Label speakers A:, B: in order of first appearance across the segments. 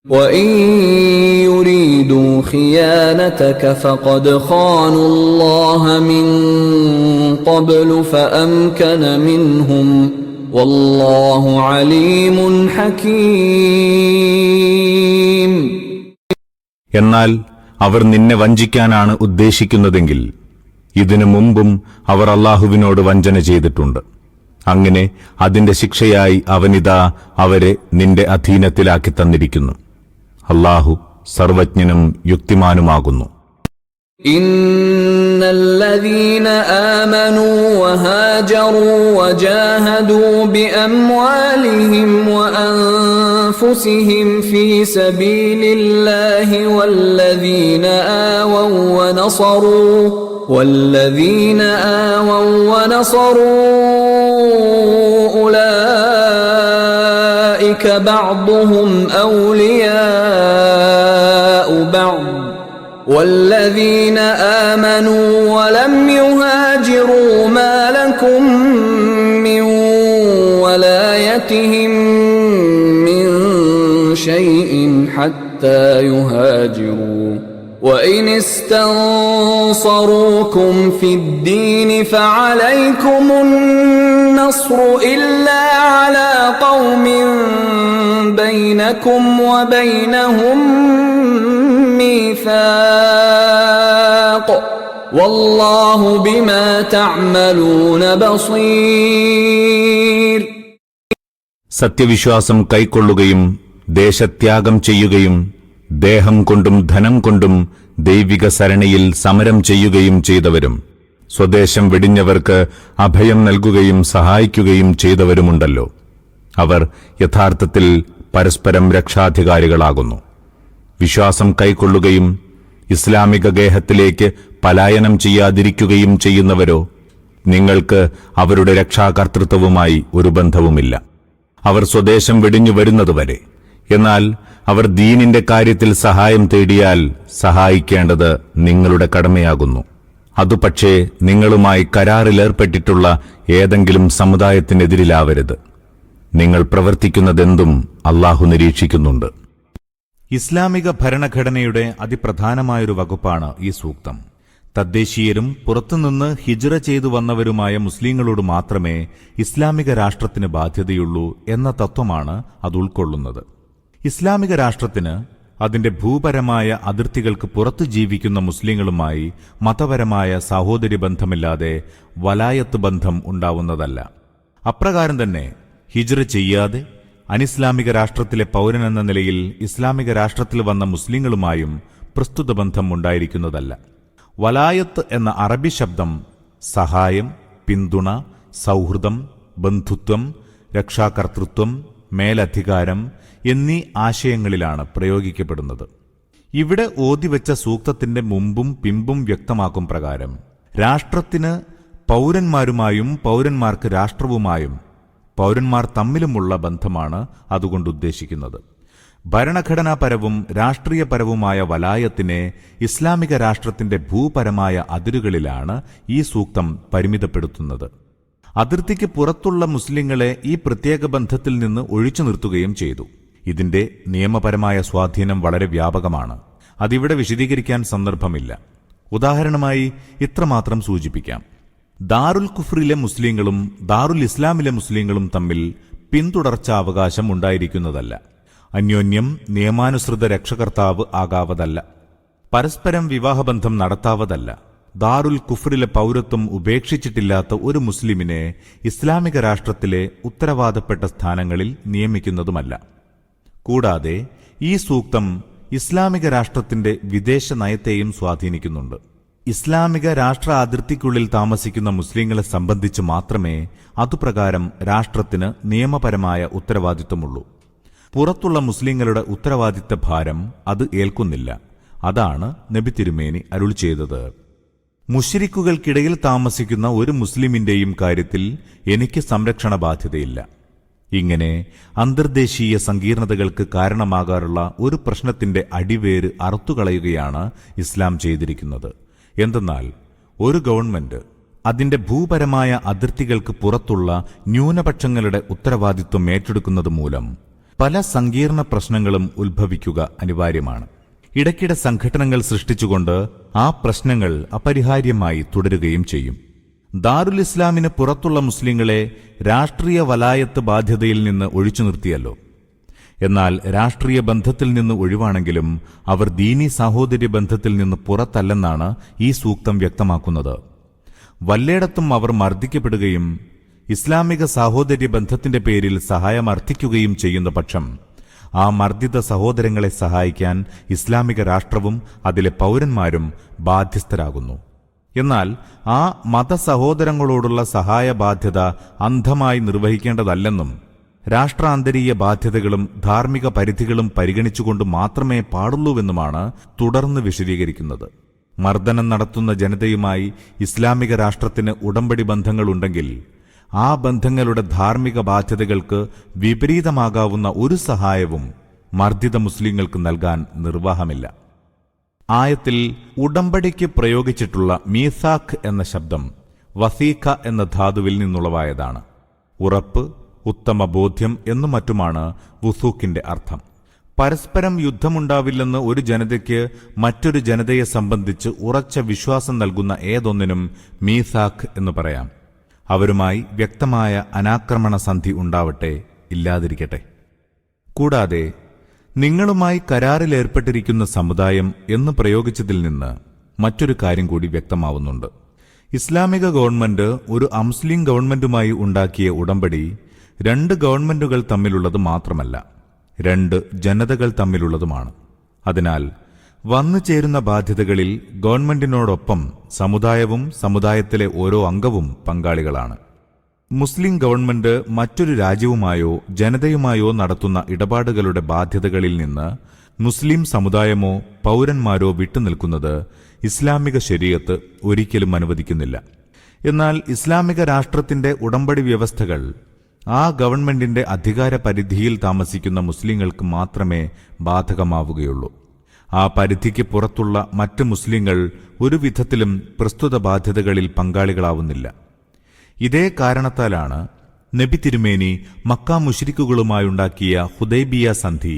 A: وَإِن يُرِيدُوا خِيَانَتَكَ فَقَدْ خَانُوا اللَّهَ مِن قَبْلُ فَأَمْكَنَ مِنْهُمْ وَاللَّهُ عَلِيمٌ حَكِيمٌ.
B: എന്നാൽ അവർ നിന്നെ വഞ്ചിക്കാനാണ് ഉദ്ദേശിക്കുന്നതെങ്കിൽ ഇതിനു മുമ്പും അവർ അല്ലാഹുവിനോട് വഞ്ചന ചെയ്തിട്ടുണ്ട്. അങ്ങനെ അതിന്റെ ശിക്ഷയായി അവനിതാ അവരെ നിന്റെ അധീനത്തിലാക്കി തന്നിരിക്കുന്നു. അല്ലാഹു സർവജ്ഞനും യുക്തിമാനുമാകുന്നു.
A: ഇന്നല്ലദീന ആമനൂ വഹാജറൂ വജാഹദൂ ബിഅംവാലിഹിം വഅൻഫുസിഹിം ഫീ സബീലില്ലാഹി വല്ലദീന ആവൗ വനസറൂ أولئك بعضهم أولياء بعض والذين آمنوا ولم يهاجروا ما لكم من ولايتهم من شيء حتى يهاجروا وإن استنصروكم في الدين فعليكم النصر إلا على قوم بينكم وبينهم ميثاق والله بما تعملون بصير.
B: സത്യവിശ്വാസം കൈക്കൊള്ളുകയും ദേശത്യാഗം ചെയ്യുകയും ദേഹം കൊണ്ടും ധനം കൊണ്ടും ദൈവിക സരണിയിൽ സമരം ചെയ്യുകയും ചെയ്തവരും സ്വദേശം വെടിഞ്ഞവർക്ക് അഭയം നൽകുകയും സഹായിക്കുകയും ചെയ്തവരുമുണ്ടല്ലോ. അവർ യഥാർത്ഥത്തിൽ പരസ്പരം രക്ഷാധികാരികളാകുന്നു. വിശ്വാസം കൈക്കൊള്ളുകയും ഇസ്ലാമിക ഗേഹത്തിലേക്ക് പലായനം ചെയ്യാതിരിക്കുകയും ചെയ്യുന്നവരോ നിങ്ങൾക്ക് അവരുടെ രക്ഷാകർതൃത്വവുമായി ഒരു ബന്ധവുമില്ല. അവർ സ്വദേശം വെടിഞ്ഞു വരുന്നതുവരെ. എന്നാൽ അവർ ദീനിന്റെ കാര്യത്തിൽ സഹായം തേടിയാൽ സഹായിക്കേണ്ടത് നിങ്ങളുടെ കടമയാകുന്നു. അതു പക്ഷേ നിങ്ങളുമായി കരാറിലേർപ്പെട്ടിട്ടുള്ള ഏതെങ്കിലും സമുദായത്തിനെതിരിലാവരുത്. നിങ്ങൾ പ്രവർത്തിക്കുന്നതെന്തും അല്ലാഹു നിരീക്ഷിക്കുന്നുണ്ട്.
C: ഇസ്ലാമിക ഭരണഘടനയുടെ അതിപ്രധാനമായൊരു വകുപ്പാണ് ഈ സൂക്തം. തദ്ദേശീയരും പുറത്തുനിന്ന് ഹിജ്റ ചെയ്തു വന്നവരുമായ മുസ്ലിങ്ങളോട് മാത്രമേ ഇസ്ലാമിക രാഷ്ട്രത്തിന് ബാധ്യതയുള്ളൂ എന്ന തത്വമാണ് അത് ഉൾക്കൊള്ളുന്നത്. ഇസ്ലാമിക രാഷ്ട്രത്തിന് അതിന്റെ ഭൂപരമായ അതിർത്തികൾക്ക് പുറത്തു ജീവിക്കുന്ന മുസ്ലിങ്ങളുമായി മതപരമായ സഹോദര്യബന്ധമില്ലാതെ വലായത്ത് ബന്ധം ഉണ്ടാവുന്നതല്ല. അപ്രകാരം തന്നെ ഹിജ്റ ചെയ്യാതെ അനിസ്ലാമിക രാഷ്ട്രത്തിലെ പൗരനെന്ന നിലയിൽ ഇസ്ലാമിക രാഷ്ട്രത്തിൽ വന്ന മുസ്ലിങ്ങളുമായും പ്രസ്തുത ബന്ധം ഉണ്ടായിരിക്കുന്നതല്ല. വലായത്ത് എന്ന അറബി ശബ്ദം സഹായം, പിന്തുണ, സൗഹൃദം, ബന്ധുത്വം, രക്ഷാകർതൃത്വം, മേലധികാരം എന്നീ ആശയങ്ങളിലാണ് പ്രയോഗിക്കപ്പെടുന്നത്. ഇവിടെ ഓതിവെച്ച സൂക്തത്തിന്റെ മുമ്പും പിമ്പും വ്യക്തമാക്കും പ്രകാരം രാഷ്ട്രത്തിന് പൗരന്മാരുമായും പൗരന്മാർക്ക് രാഷ്ട്രവുമായും പൗരന്മാർ തമ്മിലുമുള്ള ബന്ധമാണ് അതുകൊണ്ട് ഉദ്ദേശിക്കുന്നത്. ഭരണഘടനാപരവും രാഷ്ട്രീയപരവുമായ വലായത്തിനെ ഇസ്ലാമിക രാഷ്ട്രത്തിന്റെ ഭൂപരമായ അതിരുകളിലാണ് ഈ സൂക്തം പരിമിതപ്പെടുത്തുന്നത്. അതിർത്തിക്ക് പുറത്തുള്ള മുസ്ലിങ്ങളെ ഈ പ്രത്യേക ബന്ധത്തിൽ നിന്ന് ഒഴിച്ചു നിർത്തുകയും ചെയ്തു. ഇതിന്റെ നിയമപരമായ സ്വാധീനം വളരെ വ്യാപകമാണ്. അതിവിടെ വിശദീകരിക്കാൻ സന്ദർഭമില്ല. ഉദാഹരണമായി ഇത്രമാത്രം സൂചിപ്പിക്കാം. ദാറുൽ കുഫ്രിലെ മുസ്ലിങ്ങളും ദാറുൽ ഇസ്ലാമിലെ മുസ്ലിങ്ങളും തമ്മിൽ പിന്തുടർച്ചാവകാശം ഉണ്ടായിരിക്കുന്നതല്ല. അന്യോന്യം നിയമാനുസൃത രക്ഷകർത്താവ് ആകാവതല്ല. പരസ്പരം വിവാഹബന്ധം നടത്താവതല്ല. ദാറുൽ കുഫ്രിലെ പൗരത്വം ഉപേക്ഷിച്ചിട്ടില്ലാത്ത ഒരു മുസ്ലിമിനെ ഇസ്ലാമിക രാഷ്ട്രത്തിലെ ഉത്തരവാദപ്പെട്ട സ്ഥാനങ്ങളിൽ നിയമിക്കുന്നതുമല്ല. കൂടാതെ ഈ സൂക്തം ഇസ്ലാമിക രാഷ്ട്രത്തിന്റെ വിദേശ നയത്തെയും സ്വാധീനിക്കുന്നുണ്ട്. ഇസ്ലാമിക രാഷ്ട്ര അതിർത്തിക്കുള്ളിൽ താമസിക്കുന്ന മുസ്ലിങ്ങളെ സംബന്ധിച്ച് മാത്രമേ അതുപ്രകാരം രാഷ്ട്രത്തിന് നിയമപരമായ ഉത്തരവാദിത്വമുള്ളൂ. പുറത്തുള്ള മുസ്ലിങ്ങളുടെ ഉത്തരവാദിത്ത ഭാരം അത് ഏൽക്കുന്നില്ല. അതാണ് നബി തിരുമേനി അരുൾ ചെയ്തത്: മുശ്രിക്കുകൾക്കിടയിൽ താമസിക്കുന്ന ഒരു മുസ്ലിമിന്റെയും കാര്യത്തിൽ എനിക്ക് സംരക്ഷണ ബാധ്യതയില്ല. ഇങ്ങനെ അന്തർദേശീയ സങ്കീർണതകൾക്ക് കാരണമാകാറുള്ള ഒരു പ്രശ്നത്തിന്റെ അടിവേര് അറുത്തുകളയുകയാണ് ഇസ്ലാം ചെയ്തിരിക്കുന്നത്. എന്തെന്നാൽ ഒരു ഗവൺമെന്റ് അതിന്റെ ഭൂപരമായ അതിർത്തികൾക്ക് പുറത്തുള്ള ന്യൂനപക്ഷങ്ങളുടെ ഉത്തരവാദിത്വം ഏറ്റെടുക്കുന്നത് മൂലം പല സങ്കീർണ പ്രശ്നങ്ങളും ഉത്ഭവിക്കുക അനിവാര്യമാണ്. ഇടയ്ക്കിടെ സംഘടനകൾ സൃഷ്ടിച്ചുകൊണ്ട് ആ പ്രശ്നങ്ങൾ അപരിഹാര്യമായി തുടരുകയും ചെയ്യും. ദാറുൽ ഇസ്ലാമിന് പുറത്തുള്ള മുസ്ലിങ്ങളെ രാഷ്ട്രീയ വലായത്ത് ബാധ്യതയിൽ നിന്ന് ഒഴിച്ചു നിർത്തിയല്ലോ. എന്നാൽ രാഷ്ട്രീയ ബന്ധത്തിൽ നിന്ന് ഒഴിവാണെങ്കിലും അവർ ദീനീ സാഹോദര്യ ബന്ധത്തിൽ നിന്ന് പുറത്തല്ലെന്നാണ് ഈ സൂക്തം വ്യക്തമാക്കുന്നത്. വല്ലേടത്തും അവർ മർദ്ദിക്കപ്പെടുകയും ഇസ്ലാമിക സാഹോദര്യ ബന്ധത്തിന്റെ പേരിൽ സഹായം അർത്ഥിക്കുകയും ചെയ്യുന്ന പക്ഷം ആ മർദ്ദിത സഹോദരങ്ങളെ സഹായിക്കാൻ ഇസ്ലാമിക രാഷ്ട്രവും അതിലെ പൗരന്മാരും ബാധ്യസ്ഥരാകുന്നു. എന്നാൽ ആ മതസഹോദരങ്ങളോടുള്ള സഹായ ബാധ്യത അന്ധമായി നിർവഹിക്കേണ്ടതല്ലെന്നും രാഷ്ട്രാന്തരീയ ബാധ്യതകളും ധാർമ്മിക പരിധികളും പരിഗണിച്ചുകൊണ്ട് മാത്രമേ പാടുള്ളൂവെന്നുമാണ് തുടർന്ന് വിശദീകരിക്കുന്നത്. മർദ്ദനം നടത്തുന്ന ജനതയുമായി ഇസ്ലാമിക രാഷ്ട്രത്തിന് ഉടമ്പടി ബന്ധങ്ങളുണ്ടെങ്കിൽ ആ ബന്ധങ്ങളുടെ ധാർമ്മിക ബാധ്യതകൾക്ക് വിപരീതമാകാവുന്ന ഒരു സഹായവും മർദ്ദിത മുസ്ലിങ്ങൾക്ക് നൽകാൻ നിർവാഹമില്ല. ആയത്തിൽ ഉടമ്പടിക്ക് പ്രയോഗിച്ചിട്ടുള്ള മീസാഖ് എന്ന ശബ്ദം വസീഖ എന്ന ധാതുവിൽ നിന്നുളവായതാണ്. ഉറപ്പ്, ഉത്തമ ബോധ്യം എന്നു മറ്റുമാണ് വുസൂഖിന്റെ അർത്ഥം. പരസ്പരം യുദ്ധമുണ്ടാവില്ലെന്ന് ഒരു ജനതയ്ക്ക് മറ്റൊരു ജനതയെ സംബന്ധിച്ച് ഉറച്ച വിശ്വാസം നൽകുന്ന ഏതൊന്നിനും മീസാഖ് എന്ന് പറയാം. അവരുമായി വ്യക്തമായ അനാക്രമണ സന്ധി ഉണ്ടാവട്ടെ, ഇല്ലാതിരിക്കട്ടെ. കൂടാതെ നിങ്ങളുമായി കരാറിലേർപ്പെട്ടിരിക്കുന്ന സമുദായം എന്ന് പ്രയോഗിച്ചതിൽ നിന്ന് മറ്റൊരു കാര്യം കൂടി വ്യക്തമാവുന്നുണ്ട്. ഇസ്ലാമിക ഗവൺമെന്റ് ഒരു അമുസ്ലിം ഗവൺമെന്റുമായി ഉണ്ടാക്കിയ ഉടമ്പടി രണ്ട് ഗവൺമെന്റുകൾ തമ്മിലുള്ളത് മാത്രമല്ല, രണ്ട് ജനതകൾ തമ്മിലുള്ളതുമാണ്. അതിനാൽ വന്നു ചേരുന്ന ബാധ്യതകളിൽ ഗവൺമെന്റിനോടൊപ്പം സമുദായവും സമുദായത്തിലെ ഓരോ അംഗവും പങ്കാളികളാണ്. മുസ്ലിം ഗവൺമെന്റ് മറ്റൊരു രാജ്യവുമായോ ജനതയുമായോ നടത്തുന്ന ഇടപാടുകളുടെ ബാധ്യതകളിൽ നിന്ന് മുസ്ലിം സമുദായമോ പൗരന്മാരോ വിട്ടുനിൽക്കുന്നത് ഇസ്ലാമിക ശരീഅത്ത് ഒരിക്കലും അനുവദിക്കുന്നില്ല. എന്നാൽ ഇസ്ലാമിക രാഷ്ട്രത്തിന്റെ ഉടമ്പടി വ്യവസ്ഥകൾ ആ ഗവൺമെന്റിന്റെ അധികാര പരിധിയിൽ താമസിക്കുന്ന മുസ്ലിങ്ങൾക്ക് മാത്രമേ ബാധകമാവുകയുള്ളൂ. ആ പരിധിക്ക് പുറത്തുള്ള മറ്റ് മുസ്ലിങ്ങൾ ഒരു വിധത്തിലും പ്രസ്തുത ബാധ്യതകളിൽ പങ്കാളികളാവുന്നില്ല. ഇതേ കാരണത്താലാണ് നബി തിരുമേനി മക്ക മുശ്രിക്കുകളുമായുണ്ടാക്കിയ ഹുദൈബിയ സന്ധി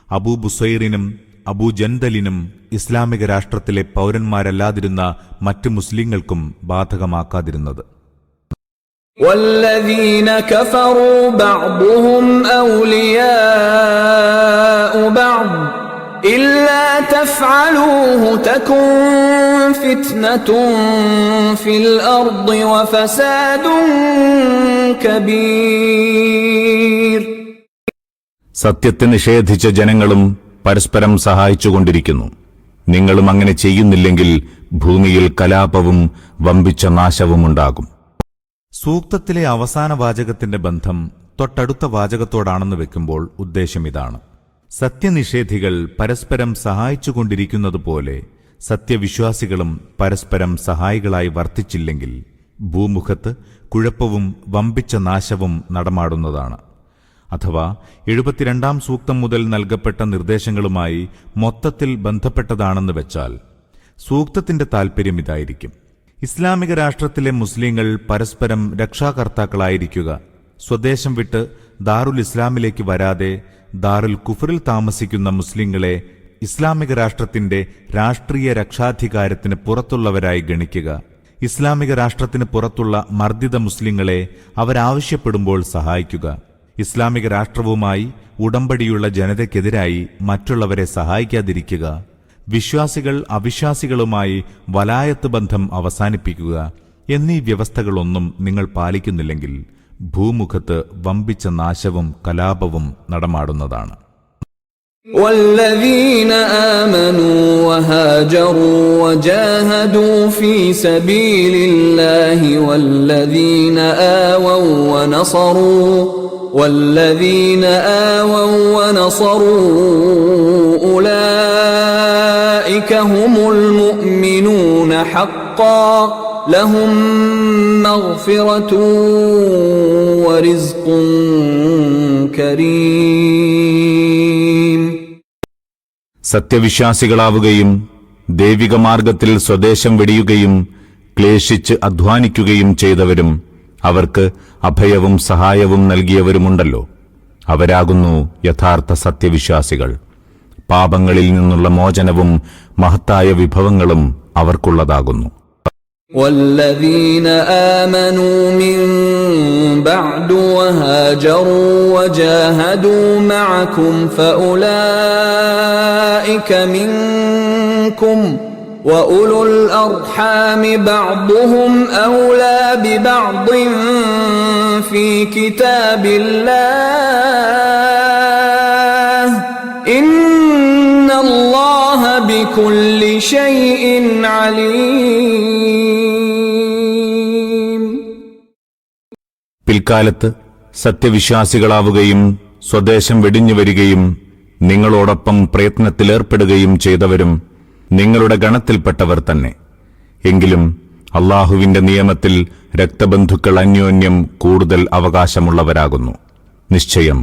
C: അബൂ ബുസൈറിനും അബൂ ജൻദലിനും ഇസ്ലാമിക രാഷ്ട്രത്തിലെ പൗരന്മാരല്ലാതിരുന്ന മറ്റ് മുസ്ലിങ്ങൾക്കും ബാധകമാക്കാതിരുന്നത്.
A: والذين كفروا بعضهم أولياء بعض إلا تفعلوه تكن فتنة في الأرض وفساد كبير.
B: സത്യത്തെ നിഷേധിച്ച ജനങ്ങളും പരസ്പരം സഹായിച്ചുകൊണ്ടിരിക്കുന്നു. നിങ്ങളും അങ്ങനെ ചെയ്യുന്നില്ലെങ്കിൽ ഭൂമിയിൽ കലാപവും വമ്പിച്ച നാശവുമുണ്ടാകും.
C: സൂക്തത്തിലെ അവസാന വാചകത്തിന്റെ ബന്ധം തൊട്ടടുത്ത വാചകത്തോടാണെന്ന് വെക്കുമ്പോൾ ഉദ്ദേശം ഇതാണ്: സത്യനിഷേധികൾ പരസ്പരം സഹായിച്ചുകൊണ്ടിരിക്കുന്നതുപോലെ സത്യവിശ്വാസികളും പരസ്പരം സഹായികളായി വർത്തിച്ചില്ലെങ്കിൽ ഭൂമുഖത്ത് കുഴപ്പവും വമ്പിച്ച നാശവും നടമാടുന്നതാണ്. അഥവാ 72-ാം സൂക്തം മുതൽ നൽകപ്പെട്ട നിർദ്ദേശങ്ങളുമായി മൊത്തത്തിൽ ബന്ധപ്പെട്ടതാണെന്ന് വെച്ചാൽ സൂക്തത്തിന്റെ താൽപര്യം ഇതായിരിക്കും: ഇസ്ലാമിക രാഷ്ട്രത്തിലെ മുസ്ലിങ്ങൾ പരസ്പരം രക്ഷാകർത്താക്കളായിരിക്കുക, സ്വദേശം വിട്ട് ദാറുൽ ഇസ്ലാമിലേക്ക് വരാതെ ദാറുൽ കുഫറിൽ താമസിക്കുന്ന മുസ്ലിങ്ങളെ ഇസ്ലാമിക രാഷ്ട്രത്തിന്റെ രാഷ്ട്രീയ രക്ഷാധികാരത്തിന് പുറത്തുള്ളവരായി ഗണിക്കുക, ഇസ്ലാമിക രാഷ്ട്രത്തിന് പുറത്തുള്ള മർദ്ദിത മുസ്ലിങ്ങളെ അവരാവശ്യപ്പെടുമ്പോൾ സഹായിക്കുക, ഇസ്ലാമിക രാഷ്ട്രവുമായി ഉടമ്പടിയുള്ള ജനതയ്ക്കെതിരായി മറ്റുള്ളവരെ സഹായിക്കാതിരിക്കുക, വിശ്വാസികൾ അവിശ്വാസികളുമായി വലായത്ത് ബന്ധം അവസാനിപ്പിക്കുക എന്നീ വ്യവസ്ഥകളൊന്നും നിങ്ങൾ പാലിക്കുന്നില്ലെങ്കിൽ ഭൂമുഖത്ത് വമ്പിച്ച നാശവും കലാപവും നടമാടുന്നതാണ്.
A: والذين آمنوا وهاجروا وجاهدوا في سبيل الله والذين آووا ونصروا أولئك هم المؤمنون حقا لهم مغفرة ورزق كريم.
B: സത്യവിശ്വാസികളാവുകയും ദൈവിക മാർഗത്തിൽ സ്വദേശം വെടിയുകയും ക്ലേശിച്ച് അധ്വാനിക്കുകയും ചെയ്തവരും അവർക്ക് അഭയവും സഹായവും നൽകിയവരുമുണ്ടല്ലോ. അവരാകുന്നു യഥാർത്ഥ സത്യവിശ്വാസികൾ. പാപങ്ങളിൽ നിന്നുള്ള മോചനവും മഹത്തായ വിഭവങ്ങളും അവർക്കുള്ളതാകുന്നു.
A: والذين آمنوا من بعد وهاجروا وجاهدوا معكم فأولئك منكم وأولو الأرحام بعضهم أولى ببعض في كتاب الله إن الله بكل شيء عليم.
B: പിൽക്കാലത്ത് സത്യവിശ്വാസികളാവുകയും സ്വദേശം വെടിഞ്ഞുവരികയും നിങ്ങളോടൊപ്പം പ്രയത്നത്തിലേർപ്പെടുകയും ചെയ്തവരും നിങ്ങളുടെ ഗണത്തിൽപ്പെട്ടവർ തന്നെ. എങ്കിലും അള്ളാഹുവിന്റെ നിയമത്തിൽ രക്തബന്ധുക്കൾ അന്യോന്യം കൂടുതൽ അവകാശമുള്ളവരാകുന്നു. നിശ്ചയം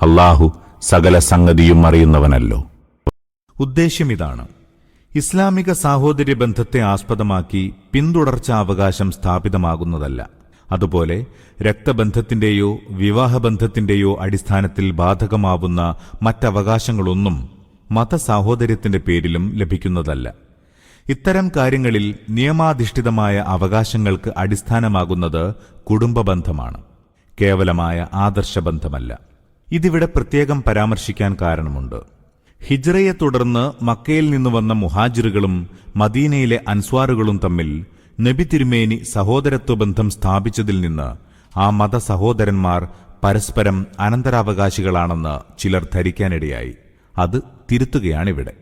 B: അള്ളാഹു സകല സംഗതിയും അറിയുന്നവനല്ലോ.
C: ഉദ്ദേശ്യമിതാണ്: ഇസ്ലാമിക സാഹോദര്യ ബന്ധത്തെ ആസ്പദമാക്കി പിന്തുടർച്ചാ അവകാശം സ്ഥാപിതമാകുന്നതല്ല. അതുപോലെ രക്തബന്ധത്തിന്റെയോ വിവാഹബന്ധത്തിന്റെയോ അടിസ്ഥാനത്തിൽ ബാധകമാവുന്ന മറ്റവകാശങ്ങളൊന്നും മതസാഹോദര്യത്തിന്റെ പേരിലും ലഭിക്കുന്നതല്ല. ഇത്തരം കാര്യങ്ങളിൽ നിയമാധിഷ്ഠിതമായ അവകാശങ്ങൾക്ക് അടിസ്ഥാനമാകുന്നത് കുടുംബബന്ധമാണ്, കേവലമായ ആദർശബന്ധമല്ല. ഇതിവിടെ പ്രത്യേകം പരാമർശിക്കാൻ കാരണമുണ്ട്. ഹിജ്റയെ തുടർന്ന് മക്കയിൽ നിന്ന് വന്ന മുഹാജിറുകളും മദീനയിലെ അൻസ്വാറുകളും തമ്മിൽ നബി തിരുമേനി സഹോദരത്വബന്ധം സ്ഥാപിച്ചതിൽ നിന്ന് ആ മതസഹോദരന്മാർ പരസ്പരം അനന്തരാവകാശികളാണെന്ന് ചിലർ ധരിക്കാനിടയായി. അത് തിരുത്തുകയാണിവിടെ.